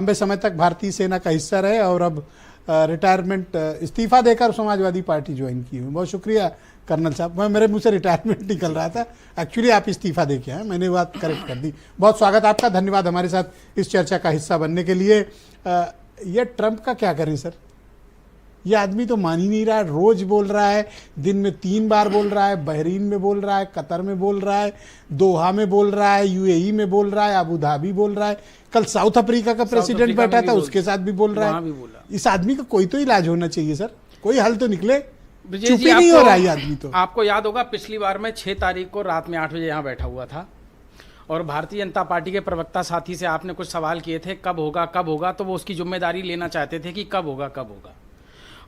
लंबे समय तक भारतीय सेना का हिस्सा रहे और अब रिटायरमेंट इस्तीफा देकर समाजवादी पार्टी ज्वाइन की हुई। बहुत शुक्रिया कर्नल साहब। मेरे मुंह से रिटायरमेंट निकल रहा था, एक्चुअली आप इस्तीफा दे के आए, मैंने बात करेक्ट कर दी। बहुत स्वागत आपका, धन्यवाद हमारे साथ इस चर्चा का हिस्सा बनने के लिए। ये ट्रंप का क्या करें सर, ये आदमी तो मान ही नहीं रहा है, रोज बोल रहा है, दिन में 3 बार बोल रहा है, बहरीन में बोल रहा है, कतर में बोल रहा है, दोहा में बोल रहा है, यूएई में बोल रहा है, अबू धाबी बोल रहा है, कल साउथ अफ्रीका का प्रेसिडेंट बैठा था उसके साथ भी बोल रहा है। इस आदमी का कोई तो इलाज होना चाहिए सर, कोई हल तो निकले, चुप ही नहीं हो रहा है आदमी तो। आपको याद होगा पिछली बार मैं 6 तारीख को रात में 8 बजे यहाँ बैठा हुआ था और भारतीय जनता पार्टी के प्रवक्ता साथी से आपने कुछ सवाल किए थे, कब होगा, तो वो उसकी जिम्मेदारी लेना चाहते थे कि कब होगा।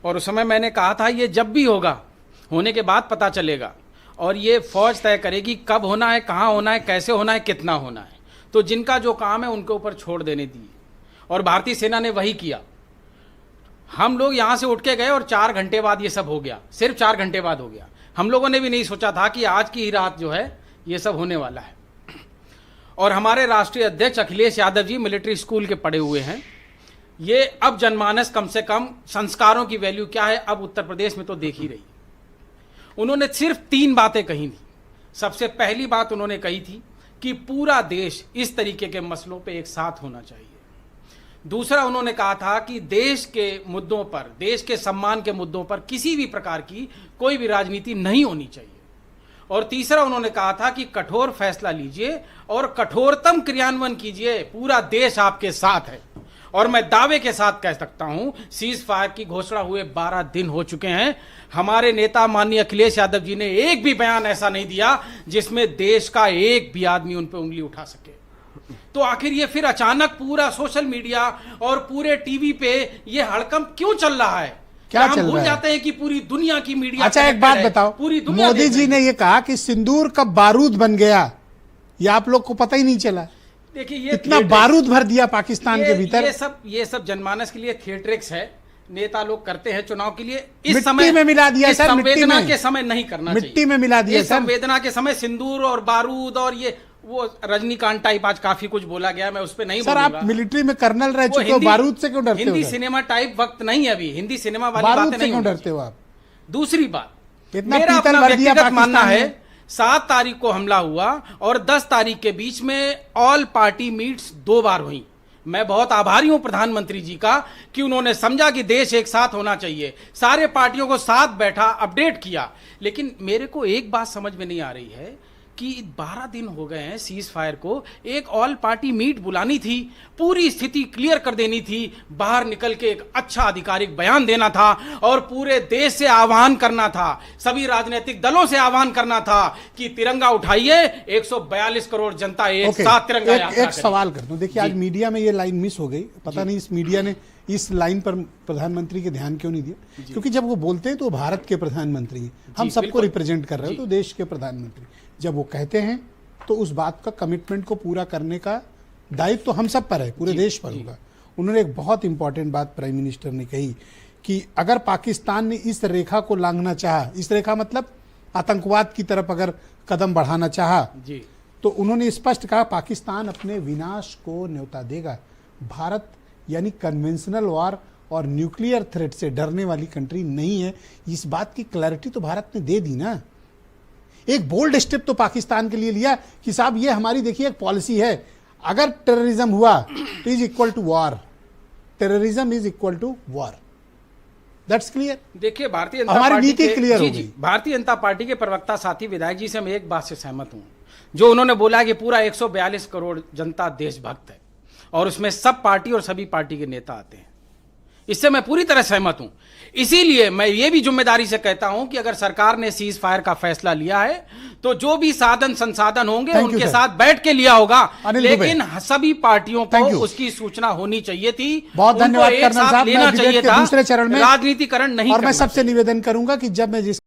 और उस समय मैंने कहा था ये जब भी होगा, होने के बाद पता चलेगा और ये फौज तय करेगी कब होना है, कहाँ होना है, कैसे होना है, कितना होना है। तो जिनका जो काम है उनके ऊपर छोड़ देने दिए और भारतीय सेना ने वही किया। हम लोग यहाँ से उठ के गए और 4 घंटे बाद ये सब हो गया, सिर्फ 4 घंटे बाद हो गया। हम लोगों ने भी नहीं सोचा था कि आज की ही रात जो है ये सब होने वाला है। और हमारे राष्ट्रीय अध्यक्ष अखिलेश यादव जी मिलिट्री स्कूल के पढ़े हुए हैं, ये अब जनमानस कम से कम संस्कारों की वैल्यू क्या है अब उत्तर प्रदेश में तो देख ही रही। उन्होंने सिर्फ 3 बातें कही थी। सबसे पहली बात उन्होंने कही थी कि पूरा देश इस तरीके के मसलों पे एक साथ होना चाहिए। दूसरा उन्होंने कहा था कि देश के मुद्दों पर, देश के सम्मान के मुद्दों पर किसी भी प्रकार की कोई भी राजनीति नहीं होनी चाहिए। और तीसरा उन्होंने कहा था कि कठोर फैसला लीजिए और कठोरतम क्रियान्वयन कीजिए, पूरा देश आपके साथ है। और मैं दावे के साथ कह सकता हूं सीज फायर की घोषणा हुए 12 दिन हो चुके हैं, हमारे नेता माननीय अखिलेश यादव जी ने एक भी बयान ऐसा नहीं दिया जिसमें देश का एक भी आदमी उन पर उंगली उठा सके। तो आखिर ये फिर अचानक पूरा सोशल मीडिया और पूरे टीवी पे ये हड़कंप क्यों चल रहा है? क्या हम चल भूल रहा है? जाते हैं कि पूरी दुनिया की मीडिया। अच्छा एक बात बताओ, पूरी दुनिया मोदी जी ने ये कहा कि सिंदूर कब बारूद बन गया, ये आप लोग को पता ही नहीं चला। देखिए ये इतना बारूद भर दिया पाकिस्तान के भीतर। ये सब जनमानस के लिए थिएट्रिक्स है, नेता लोग करते हैं चुनाव के लिए। इस समय में मिला दिया सर, संवेदना के समय नहीं करना चाहिए, मिट्टी में मिला दिया सर। संवेदना के समय सिंदूर और बारूद और ये वो रजनीकांत टाइप आज काफी कुछ बोला गया, मैं उस पर नहीं बोलूंगा। सर आप मिलिट्री में कर्नल रह चुके हो, बारूद से क्यों डरते हो? हिंदी सिनेमा टाइप वक्त नहीं है अभी, हिंदी सिनेमा वाली बातें नहीं क्यों डरते हो आप? दूसरी बात, इतना मेरा पीतल अपना भर दिया व्यक्तिगत मानना पाकिस्तान है, 7 तारीख को हमला हुआ और 10 तारीख के बीच में ऑल पार्टी मीट्स 2 बार हुई। मैं बहुत आभारी हूं प्रधानमंत्री जी का कि उन्होंने समझा कि देश एक साथ होना चाहिए, सारे पार्टियों को साथ बैठा, अपडेट किया। लेकिन मेरे को एक बात समझ में नहीं आ रही है कि 12 दिन हो गए हैं सीज फायर को, एक ऑल पार्टी मीट बुलानी थी, पूरी स्थिति क्लियर कर देनी थी, बाहर निकल के एक अच्छा आधिकारिक बयान देना था और पूरे देश से आह्वान करना था, सभी राजनीतिक दलों से आह्वान करना था कि तिरंगा उठाइए, 142 करोड़ जनता एक साथ तिरंगा यात्रा। एक सवाल कर दूं, देखिए आज मीडिया में ये लाइन मिस हो गई, पता नहीं इस मीडिया ने इस लाइन पर प्रधानमंत्री के ध्यान क्यों नहीं दिया, क्योंकि जब वो बोलते हैं तो भारत के प्रधानमंत्री हैं, हम सबको रिप्रेजेंट कर रहे हो तो देश के प्रधानमंत्री, जब वो कहते हैं तो उस बात का कमिटमेंट को पूरा करने का दायित्व तो हम सब पर है, पूरे देश पर होगा। उन्होंने एक बहुत इंपॉर्टेंट बात प्राइम मिनिस्टर ने कही कि अगर पाकिस्तान ने इस रेखा को लांघना चाहा, इस रेखा मतलब आतंकवाद की तरफ अगर कदम बढ़ाना चाहा, तो उन्होंने स्पष्ट कहा पाकिस्तान अपने विनाश को न्योता देगा। भारत यानी कन्वेंशनल वॉर और न्यूक्लियर थ्रेट से डरने वाली कंट्री नहीं है, इस बात की क्लैरिटी तो भारत ने दे दी ना। एक बोल्ड स्टेप तो पाकिस्तान के लिए लिया कि साहब ये हमारी देखिए एक पॉलिसी है, अगर टेररिज्म हुआ तो is equal to war, terrorism is equal to war, that's clear. देखिए भारतीय जनता हमारी पार्टी नीति क्लियर हो गई। भारतीय जनता पार्टी के प्रवक्ता साथी विधायक जी से मैं एक बात से सहमत हूं, जो उन्होंने बोला कि पूरा 142 करोड़ जनता देशभक्त है और उसमें सब पार्टी और सभी पार्टी के नेता आते हैं, इससे मैं पूरी तरह सहमत हूं। इसीलिए मैं ये भी जिम्मेदारी से कहता हूं कि अगर सरकार ने सीज फायर का फैसला लिया है तो जो भी साधन संसाधन होंगे उनके साथ बैठ के लिया होगा, लेकिन सभी पार्टियों को उसकी सूचना होनी चाहिए थी। बहुत धन्यवाद कर्नल साहब, लेना चाहिए था, दूसरे चरण में राजनीतिकरण नहीं। और मैं सबसे निवेदन करूंगा कि जब मैं जिस